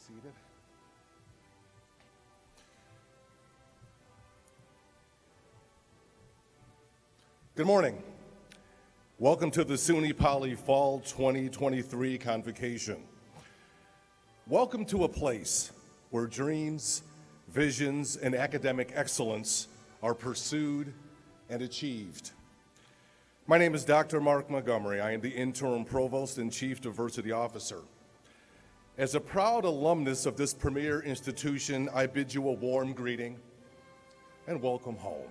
seated. Good morning. Welcome to the SUNY Poly Fall 2023 Convocation. Welcome to a place where dreams, visions, and academic excellence are pursued and achieved. My name is Dr. Mark Montgomery. I am the Interim Provost and Chief Diversity Officer. As a proud alumnus of this premier institution, I bid you a warm greeting and welcome home.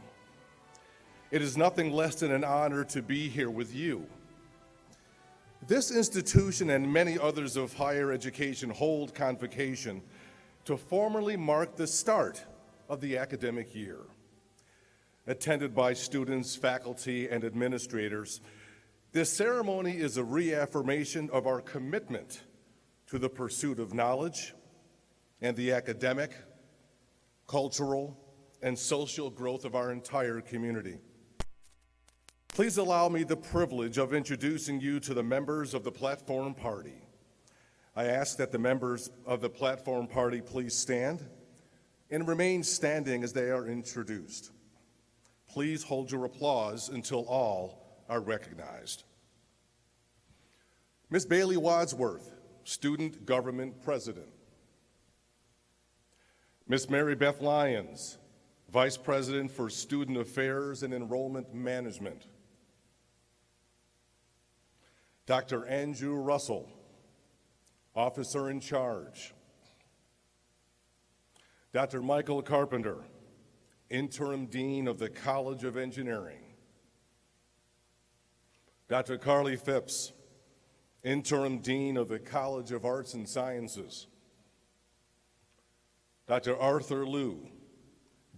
It is nothing less than an honor to be here with you. This institution and many others of higher education hold Convocation to formally mark the start of the academic year. Attended by students, faculty, and administrators, this ceremony is a reaffirmation of our commitment to the pursuit of knowledge and the academic, cultural, and social growth of our entire community. Please allow me the privilege of introducing you to the members of the Platform Party. I ask that the members of the Platform Party please stand and remain standing as they are introduced. Please hold your applause until all are recognized. Ms. Bailey Wadsworth, Student Government President. Ms. Mary Beth Lyons, Vice President for Student Affairs and Enrollment Management. Dr. Andrew Russell, Officer in Charge. Dr. Michael Carpenter, Interim Dean of the College of Engineering. Dr. Carly Phipps, Interim Dean of the College of Arts and Sciences. Dr. Arthur Liu,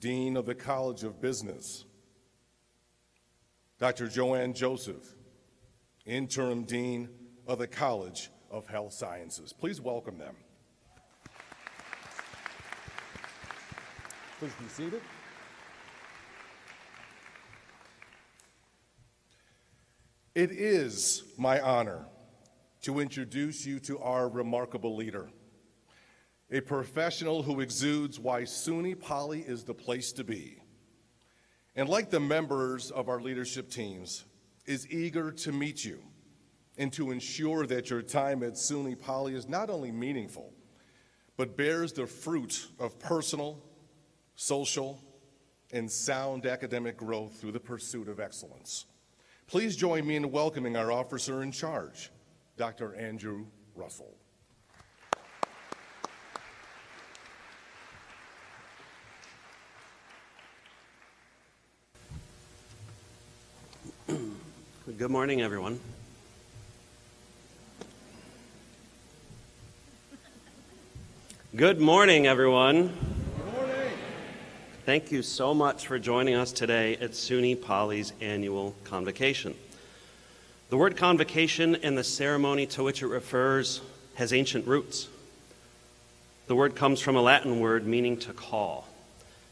Dean of the College of Business. Dr. Joanne Joseph, Interim Dean of the College of Health Sciences. Please welcome them. Please be seated. It is my honor to introduce you to our remarkable leader, a professional who exudes why SUNY Poly is the place to be. And like the members of our leadership teams, is eager to meet you and to ensure that your time at SUNY Poly is not only meaningful, but bears the fruit of personal, social, and sound academic growth through the pursuit of excellence. Please join me in welcoming our officer in charge, Dr. Andrew Russell. Good morning, everyone. Good morning, everyone. Good morning. Thank you so much for joining us today at SUNY Poly's annual convocation. The word convocation and the ceremony to which it refers has ancient roots. The word comes from a Latin word meaning to call.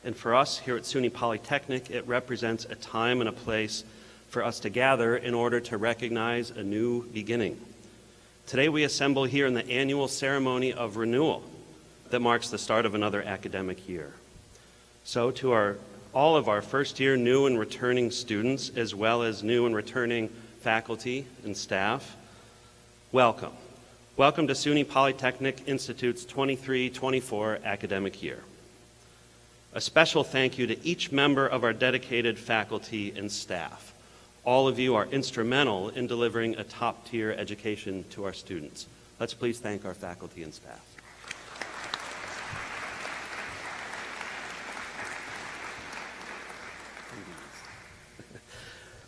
And for us here at SUNY Polytechnic, it represents a time and a place for us to gather in order to recognize a new beginning. Today we assemble here in the annual ceremony of renewal that marks the start of another academic year. So to all of our first year new and returning students, as well as new and returning faculty and staff, welcome. Welcome to SUNY Polytechnic Institute's 23-24 academic year. A special thank you to each member of our dedicated faculty and staff. All of you are instrumental in delivering a top-tier education to our students. Let's please thank our faculty and staff.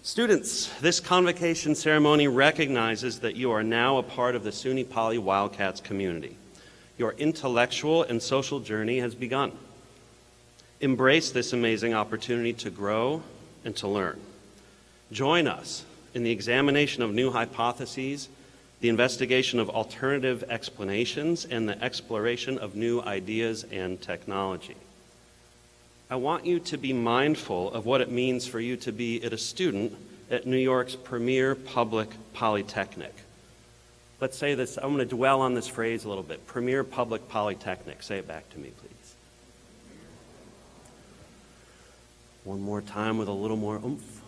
Students, this convocation ceremony recognizes that you are now a part of the SUNY Poly Wildcats community. Your intellectual and social journey has begun. Embrace this amazing opportunity to grow and to learn. Join us in the examination of new hypotheses, the investigation of alternative explanations, and the exploration of new ideas and technology. I want you to be mindful of what it means for you to be a student at New York's premier public polytechnic. Let's say this, I'm going to dwell on this phrase a little bit. Premier Public Polytechnic. Say it back to me, please. One more time with a little more oomph.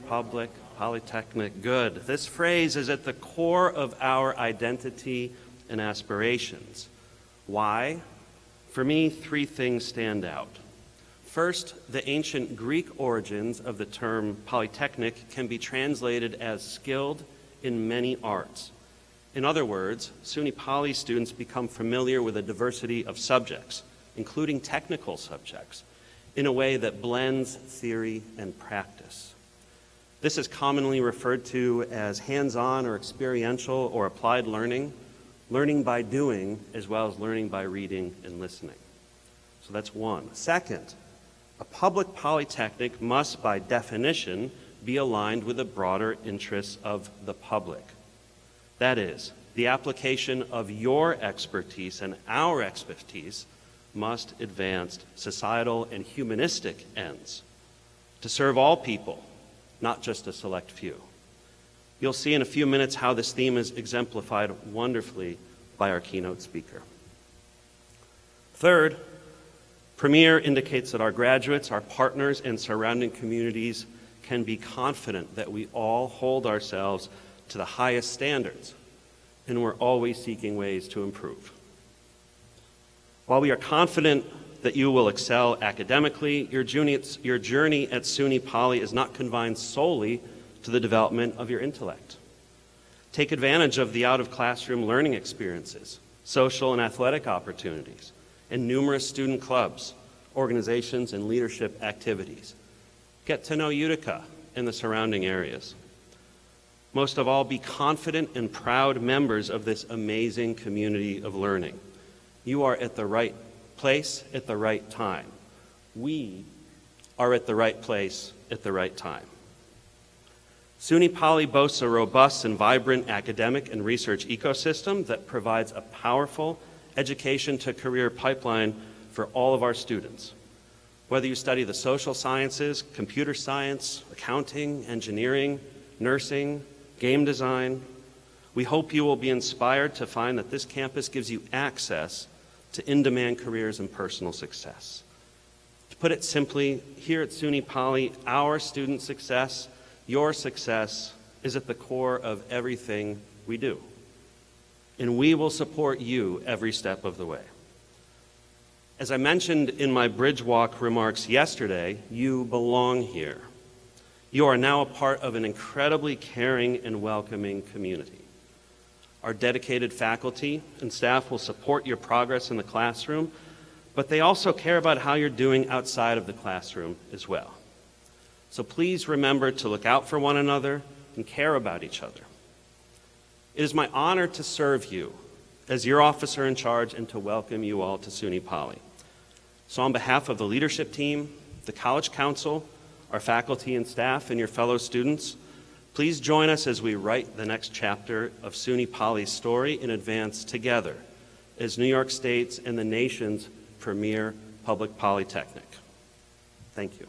Public Polytechnic. Good. This phrase is at the core of our identity and aspirations. Why? For me, three things stand out. First, the ancient Greek origins of the term polytechnic can be translated as skilled in many arts. In other words, SUNY Poly students become familiar with a diversity of subjects, including technical subjects, in a way that blends theory and practice. This is commonly referred to as hands-on or experiential or applied learning, learning by doing, as well as learning by reading and listening. So that's one. Second, a public polytechnic must, by definition, be aligned with the broader interests of the public. That is, the application of your expertise and our expertise must advance societal and humanistic ends to serve all people, not just a select few. You'll see in a few minutes how this theme is exemplified wonderfully by our keynote speaker. Third, Premier indicates that our graduates, our partners, and surrounding communities can be confident that we all hold ourselves to the highest standards, and we're always seeking ways to improve. While we are confident that you will excel academically, your journey at SUNY Poly is not confined solely to the development of your intellect. Take advantage of the out-of-classroom learning experiences, social and athletic opportunities, and numerous student clubs, organizations, and leadership activities. Get to know Utica and the surrounding areas. Most of all, be confident and proud members of this amazing community of learning. You are at the right place at the right time. We are at the right place at the right time. SUNY Poly boasts a robust and vibrant academic and research ecosystem that provides a powerful education to career pipeline for all of our students. Whether you study the social sciences, computer science, accounting, engineering, nursing, game design, we hope you will be inspired to find that this campus gives you access to in-demand careers and personal success. To put it simply, here at SUNY Poly, our student success, your success, is at the core of everything we do. And we will support you every step of the way. As I mentioned in my Bridge Walk remarks yesterday, you belong here. You are now a part of an incredibly caring and welcoming community. Our dedicated faculty and staff will support your progress in the classroom, but they also care about how you're doing outside of the classroom as well. So please remember to look out for one another and care about each other. It is my honor to serve you as your officer in charge and to welcome you all to SUNY Poly. So on behalf of the leadership team, the College Council, our faculty and staff, and your fellow students, please join us as we write the next chapter of SUNY Poly's story in advance together as New York State's and the nation's premier public polytechnic. Thank you.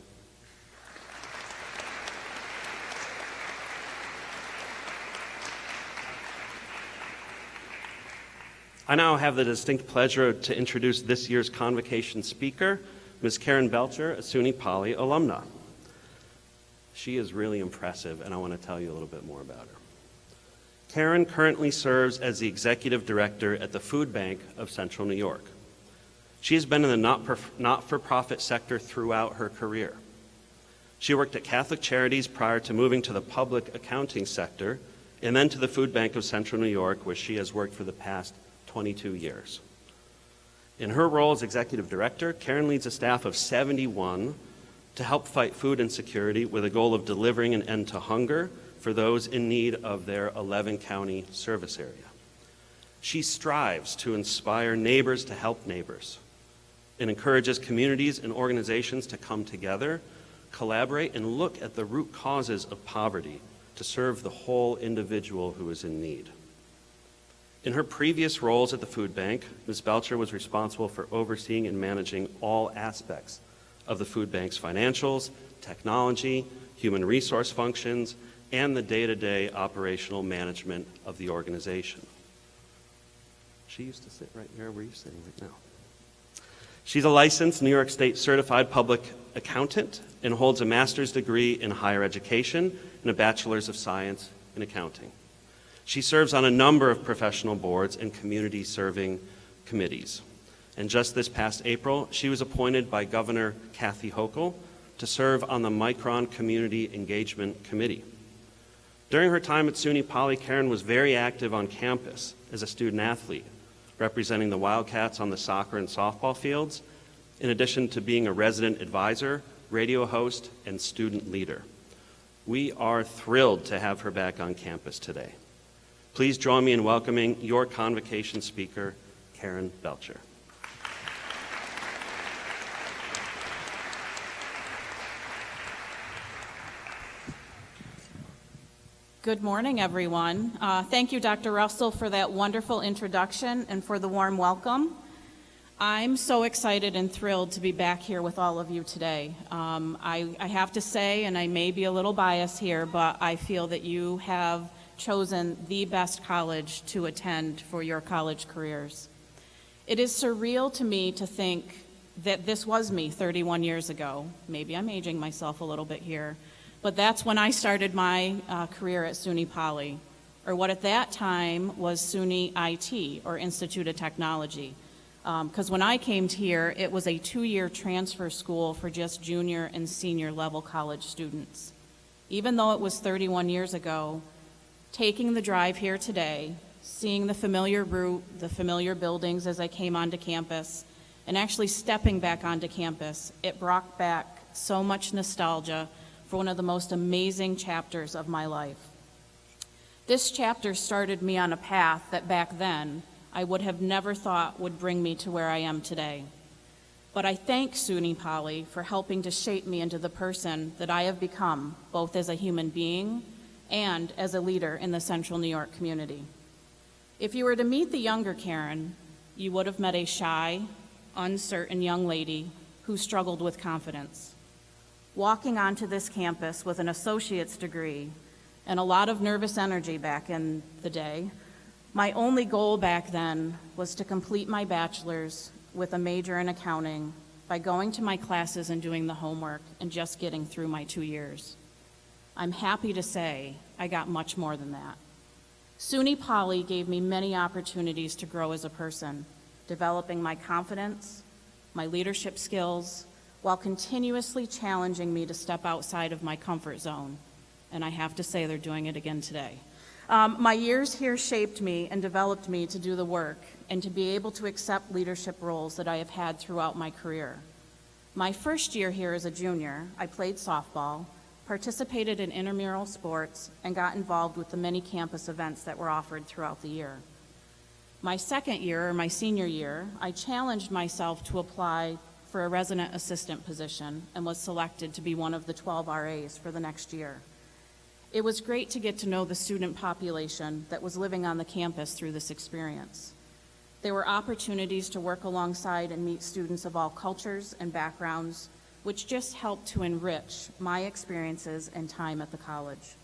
I now have the distinct pleasure to introduce this year's Convocation speaker, Ms. Karen Belcher, a SUNY Poly alumna. She is really impressive, and I want to tell you a little bit more about her. Karen currently serves as the executive director at the Food Bank of Central New York. She has been in the not-for-profit sector throughout her career. She worked at Catholic Charities prior to moving to the public accounting sector, and then to the Food Bank of Central New York, where she has worked for the past 22 years. In her role as executive director, Karen leads a staff of 71 to help fight food insecurity with a goal of delivering an end to hunger for those in need of their 11-county service area. She strives to inspire neighbors to help neighbors and encourages communities and organizations to come together, collaborate, and look at the root causes of poverty to serve the whole individual who is in need. In her previous roles at the food bank, Ms. Belcher was responsible for overseeing and managing all aspects of the food bank's financials, technology, human resource functions, and the day-to-day operational management of the organization. She used to sit right here where you're sitting right now. She's a licensed New York State certified public accountant and holds a master's degree in higher education and a bachelor's of science in accounting. She serves on a number of professional boards and community serving committees. And just this past April, she was appointed by Governor Kathy Hochul to serve on the Micron Community Engagement Committee. During her time at SUNY Poly, Karen was very active on campus as a student athlete, representing the Wildcats on the soccer and softball fields, in addition to being a resident advisor, radio host, and student leader. We are thrilled to have her back on campus today. Please join me in welcoming your Convocation speaker, Karen Belcher. Good morning, everyone. Thank you, Dr. Russell, for that wonderful introduction and for the warm welcome. I'm so excited and thrilled to be back here with all of you today. I have to say, and I may be a little biased here, but I feel that you have chosen the best college to attend for your college careers. It is surreal to me to think that this was me 31 years ago. Maybe I'm aging myself a little bit here. But that's when I started my career at SUNY Poly, or what at that time was SUNY IT, or Institute of Technology. Because when I came here, it was a 2-year transfer school for just junior and senior level college students. Even though it was 31 years ago, taking the drive here today, seeing the familiar route, the familiar buildings as I came onto campus, and actually stepping back onto campus, it brought back so much nostalgia for one of the most amazing chapters of my life. This chapter started me on a path that back then I would have never thought would bring me to where I am today. But I thank SUNY Poly for helping to shape me into the person that I have become, both as a human being and as a leader in the Central New York community. If you were to meet the younger Karen, you would have met a shy, uncertain young lady who struggled with confidence. Walking onto this campus with an associate's degree and a lot of nervous energy back in the day, my only goal back then was to complete my bachelor's with a major in accounting by going to my classes and doing the homework and just getting through my 2 years. I'm happy to say I got much more than that. SUNY Poly gave me many opportunities to grow as a person, developing my confidence, my leadership skills, while continuously challenging me to step outside of my comfort zone. And I have to say they're doing it again today. My years here shaped me and developed me to do the work and to be able to accept leadership roles that I have had throughout my career. My first year here as a junior, I played softball, participated in intramural sports, and got involved with the many campus events that were offered throughout the year. My second year, or my senior year, I challenged myself to apply for a resident assistant position and was selected to be one of the 12 RAs for the next year. It was great to get to know the student population that was living on the campus through this experience. There were opportunities to work alongside and meet students of all cultures and backgrounds, which just helped to enrich my experiences and time at the college.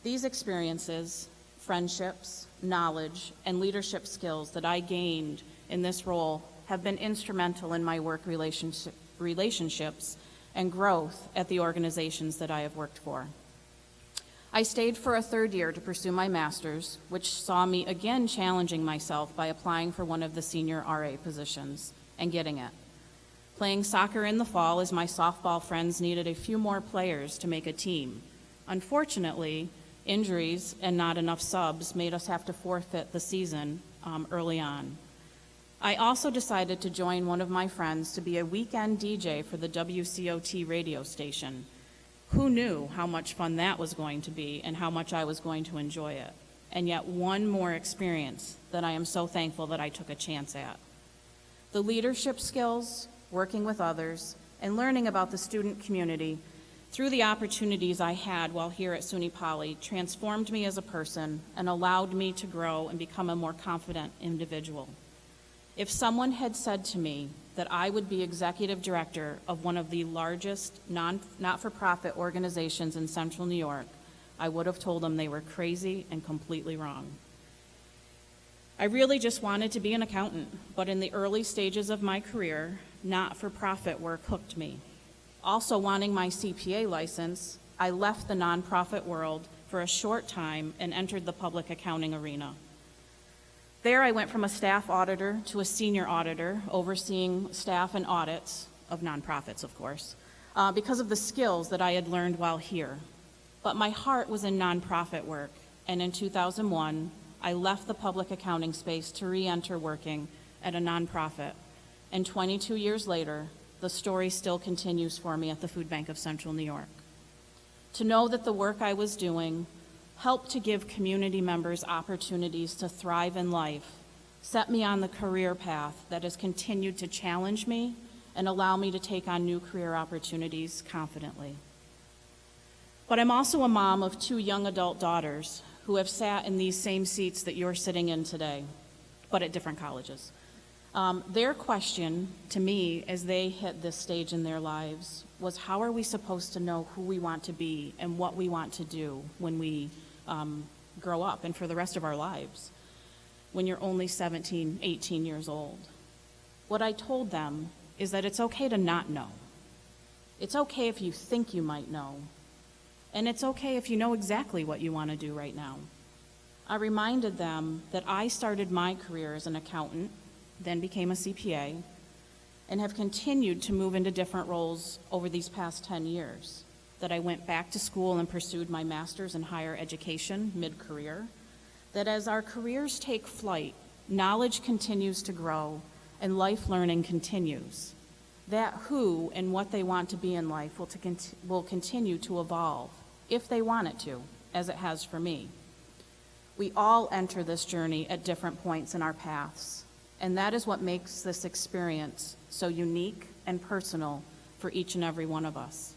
These experiences, friendships, knowledge, and leadership skills that I gained in this role have been instrumental in my work relationships and growth at the organizations that I have worked for. I stayed for a third year to pursue my master's, which saw me again challenging myself by applying for one of the senior RA positions and getting it. Playing soccer in the fall as my softball friends needed a few more players to make a team. Unfortunately, injuries and not enough subs made us have to forfeit the season early on. I also decided to join one of my friends to be a weekend DJ for the WCOT radio station. Who knew how much fun that was going to be and how much I was going to enjoy it? And yet one more experience that I am so thankful that I took a chance at. The leadership skills, working with others, and learning about the student community through the opportunities I had while here at SUNY Poly transformed me as a person and allowed me to grow and become a more confident individual. If someone had said to me that I would be executive director of one of the largest not-for-profit organizations in Central New York, I would have told them they were crazy and completely wrong. I really just wanted to be an accountant, but in the early stages of my career, not-for-profit work hooked me. Also wanting my CPA license, I left the nonprofit world for a short time and entered the public accounting arena. There I went from a staff auditor to a senior auditor, overseeing staff and audits of nonprofits, of course, because of the skills that I had learned while here. But my heart was in nonprofit work, and in 2001, I left the public accounting space to re-enter working at a nonprofit. And 22 years later, the story still continues for me at the Food Bank of Central New York. To know that the work I was doing helped to give community members opportunities to thrive in life set me on the career path that has continued to challenge me and allow me to take on new career opportunities confidently. But I'm also a mom of 2 young adult daughters who have sat in these same seats that you're sitting in today, but at different colleges. Their question to me as they hit this stage in their lives was, how are we supposed to know who we want to be and what we want to do when we grow up and for the rest of our lives, when you're only 17, 18 years old? What I told them is that it's okay to not know. It's okay if you think you might know. And it's okay if you know exactly what you want to do right now. I reminded them that I started my career as an accountant, then became a CPA, and have continued to move into different roles over these past 10 years. That I went back to school and pursued my master's in higher education mid-career. That as our careers take flight, knowledge continues to grow and life learning continues. That who and what they want to be in life will continue to evolve, if they want it to, as it has for me. We all enter this journey at different points in our paths, and that is what makes this experience so unique and personal for each and every one of us.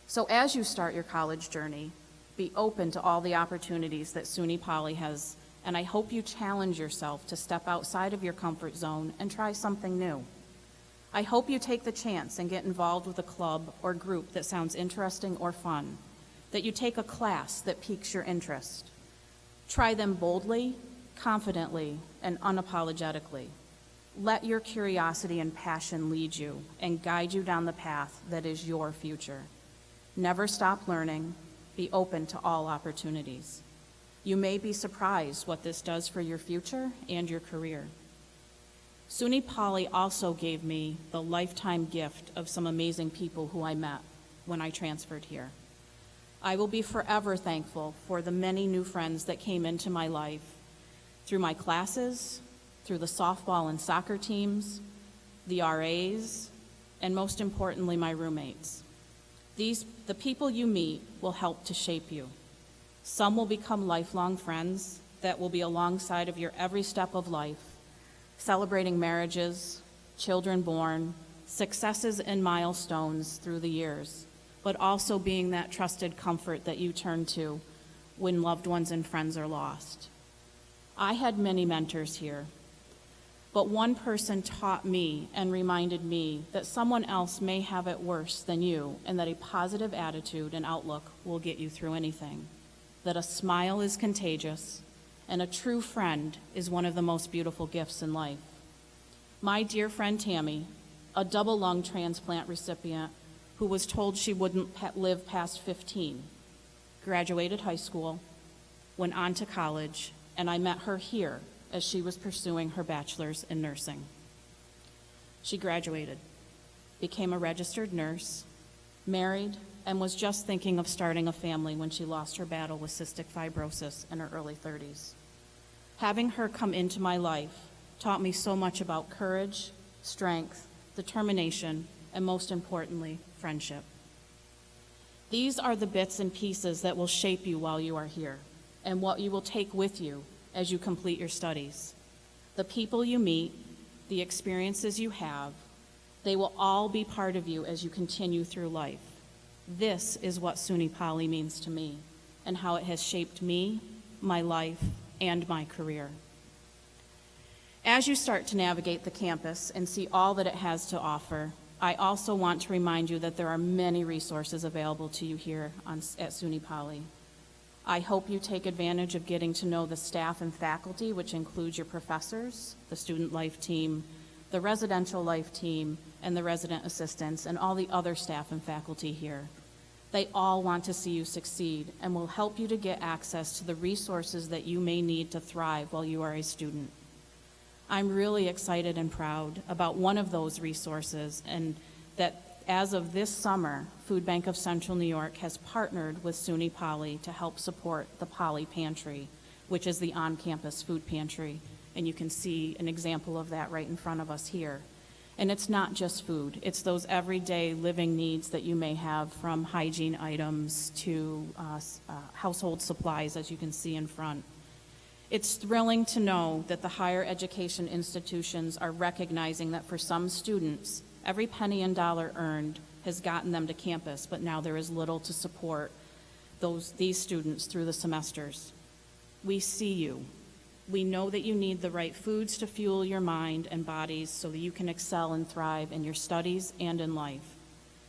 So as you start your college journey, be open to all the opportunities that SUNY Poly has, and I hope you challenge yourself to step outside of your comfort zone and try something new. I hope you take the chance and get involved with a club or group that sounds interesting or fun, that you take a class that piques your interest. Try them boldly, confidently, and unapologetically. Let your curiosity and passion lead you and guide you down the path that is your future. Never stop learning. Be open to all opportunities. You may be surprised what this does for your future and your career. SUNY Poly also gave me the lifetime gift of some amazing people who I met when I transferred here. I will be forever thankful for the many new friends that came into my life through my classes, through the softball and soccer teams, the RAs, and most importantly, my roommates. The people you meet will help to shape you. Some will become lifelong friends that will be alongside of your every step of life, celebrating marriages, children born, successes and milestones through the years, but also being that trusted comfort that you turn to when loved ones and friends are lost. I had many mentors here, but one person taught me and reminded me that someone else may have it worse than you, and that a positive attitude and outlook will get you through anything, that a smile is contagious, and a true friend is one of the most beautiful gifts in life. My dear friend Tammy, a double lung transplant recipient who was told she wouldn't live past 15, graduated high school, went on to college, and I met her here as she was pursuing her bachelor's in nursing. She graduated, became a registered nurse, married, and was just thinking of starting a family when she lost her battle with cystic fibrosis in her early 30s. Having her come into my life taught me so much about courage, strength, determination, and most importantly, friendship. These are the bits and pieces that will shape you while you are here, and what you will take with you as you complete your studies. The people you meet, the experiences you have, they will all be part of you as you continue through life. This is what SUNY Poly means to me, and how it has shaped me, my life, and my career. As you start to navigate the campus and see all that it has to offer, I also want to remind you that there are many resources available to you here at SUNY Poly. I hope you take advantage of getting to know the staff and faculty, which includes your professors, the student life team, the residential life team, and the resident assistants, and all the other staff and faculty here. They all want to see you succeed and will help you to get access to the resources that you may need to thrive while you are a student. I'm really excited and proud about one of those resources, and that as of this summer, Food Bank of Central New York has partnered with SUNY Poly to help support the Poly Pantry, which is the on-campus food pantry, and you can see an example of that right in front of us here. And it's not just food, it's those everyday living needs that you may have, from hygiene items to household supplies, as you can see in front. It's thrilling to know that the higher education institutions are recognizing that for some students, every penny and dollar earned has gotten them to campus, but now there is little to support these students through the semesters. We see you. We know that you need the right foods to fuel your mind and bodies so that you can excel and thrive in your studies and in life.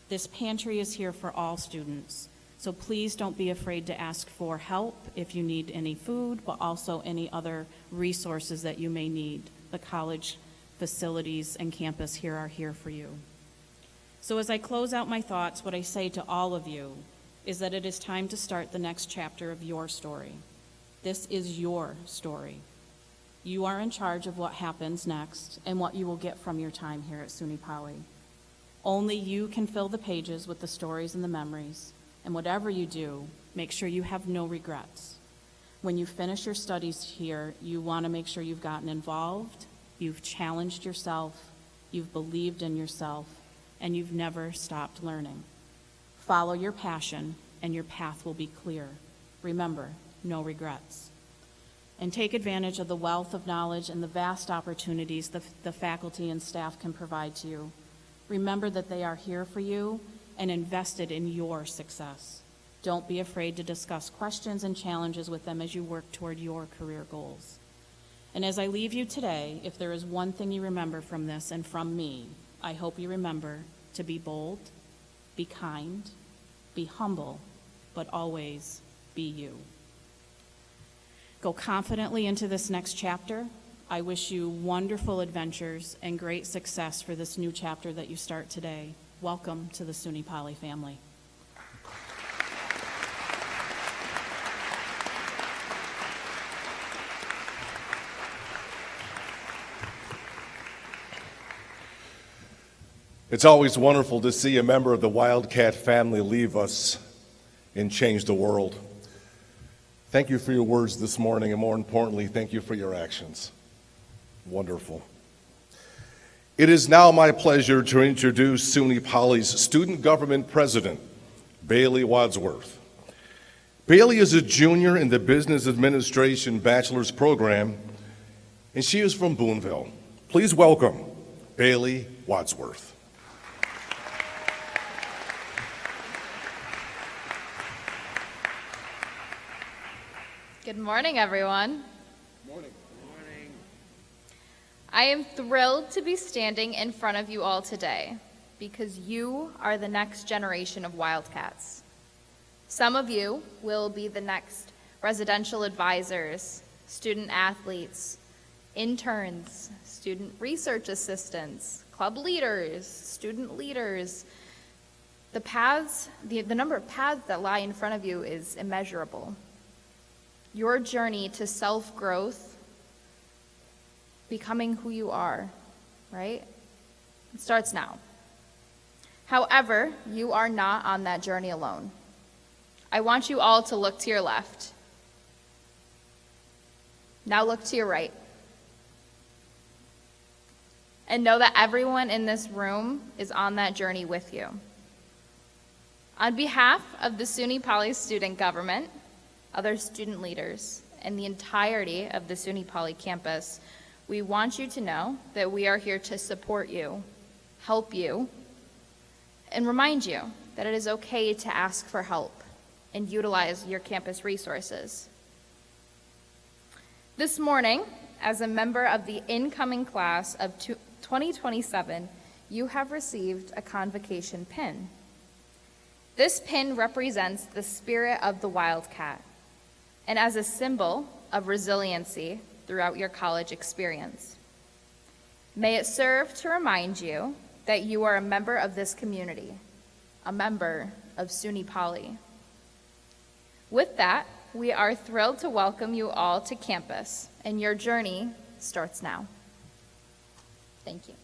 This pantry is here for all students, so please don't be afraid to ask for help if you need any food, but also any other resources that you may need. The college facilities and campus here are here for you. So as I close out my thoughts, what I say to all of you is that it is time to start the next chapter of your story. This is your story. You are in charge of what happens next and what you will get from your time here at SUNY Poly. Only you can fill the pages with the stories and the memories, and whatever you do, make sure you have no regrets. When you finish your studies here, you want to make sure you've gotten involved, you've challenged yourself, you've believed in yourself, and you've never stopped learning. Follow your passion, and your path will be clear. Remember, no regrets. And take advantage of the wealth of knowledge and the vast opportunities the faculty and staff can provide to you. Remember that they are here for you and invested in your success. Don't be afraid to discuss questions and challenges with them as you work toward your career goals. And as I leave you today, if there is one thing you remember from this and from me, I hope you remember to be bold, be kind, be humble, but always be you. Go confidently into this next chapter. I wish you wonderful adventures and great success for this new chapter that you start today. Welcome to the SUNY Poly family. It's always wonderful to see a member of the Wildcat family leave us and change the world. Thank you for your words this morning, and more importantly, thank you for your actions. Wonderful. It is now my pleasure to introduce SUNY Poly's Student Government President, Bailey Wadsworth. Bailey is a junior in the Business Administration Bachelor's Program, and she is from Boonville. Please welcome Bailey Wadsworth. Good morning, everyone. Morning. I am thrilled to be standing in front of you all today because you are the next generation of Wildcats. Some of you will be the next residential advisors, student athletes, interns, student research assistants, club leaders, student leaders. The number of paths that lie in front of you is immeasurable. Your journey to self-growth, becoming who you are, right? It starts now. However, you are not on that journey alone. I want you all to look to your left. Now look to your right. And know that everyone in this room is on that journey with you. On behalf of the SUNY Poly student government, other student leaders, and the entirety of the SUNY Poly campus, we want you to know that we are here to support you, help you, and remind you that it is okay to ask for help and utilize your campus resources. This morning, as a member of the incoming class of 2027, you have received a Convocation pin. This pin represents the spirit of the Wildcat, and as a symbol of resiliency throughout your college experience. May it serve to remind you that you are a member of this community, a member of SUNY Poly. With that, we are thrilled to welcome you all to campus, and your journey starts now. Thank you.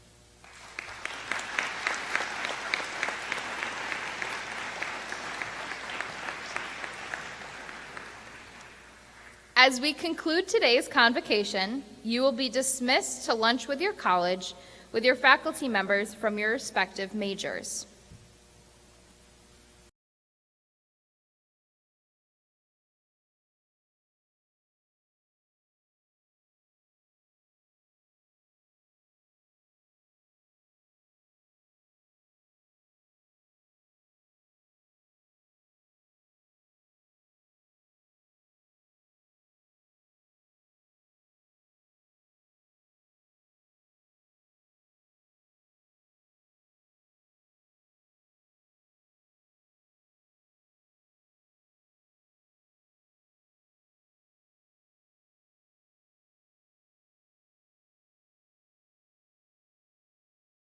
As we conclude today's convocation, you will be dismissed to lunch with your college with your faculty members from your respective majors.